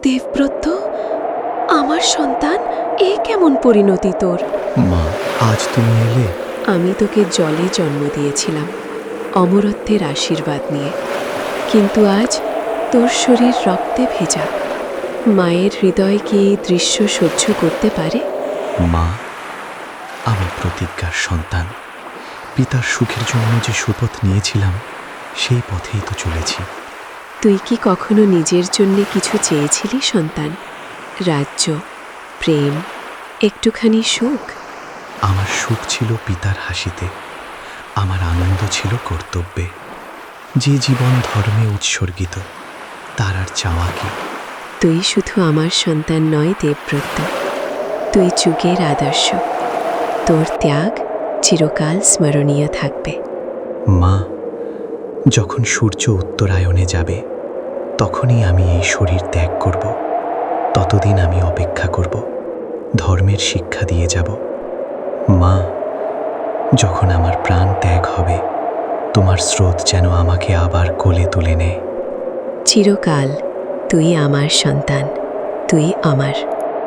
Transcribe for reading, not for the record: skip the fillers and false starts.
দেবব্রত, আমার সন্তান, এ কেমন পরিণতি তোর? মা, আজ তুমি এলে? আমি তোকে জলে জন্ম দিয়েছিলাম, অমরত্বের আশীর্বাদ নিয়ে, কিন্তু আজ তোর শরীর রক্তে ভেজা। মায়ের হৃদয় কি এই দৃশ্য সহ্য করতে পারে? মা, আমি প্রতিজ্ঞার সন্তান। পিতার সুখের জন্য যে শপথ নিয়েছিলাম, সেই পথেই তো চলেছি। তুই কি কখনো নিজের জন্য কিছু চেয়েছিলি সন্তান? রাজ্য, প্রেম, একটুখানি সুখ? আমার সুখ ছিল পিতার হাসিতে, আমার আনন্দ ছিল কর্তব্যে। যে জীবন ধর্মে উৎসর্গিত, তার আর চাওয়া কি? তুই শুধু আমার সন্তান নয় দেবব্রত, তুই যুগের আদর্শ। তোর ত্যাগ চিরকাল স্মরণীয় থাকবে। মা, যখন সূর্য উত্তরায়ণে যাবে, তখনই আমি এই শরীর ত্যাগ করব। ততদিন আমি অপেক্ষা করব, ধর্মের শিক্ষা দিয়ে যাব। মা, যখন আমার প্রাণ ত্যাগ হবে, তোমার স্রোত যেন আমাকে আবার কোলে তুলে নেয়। চিরকাল তুই আমার সন্তান, তুই আমার।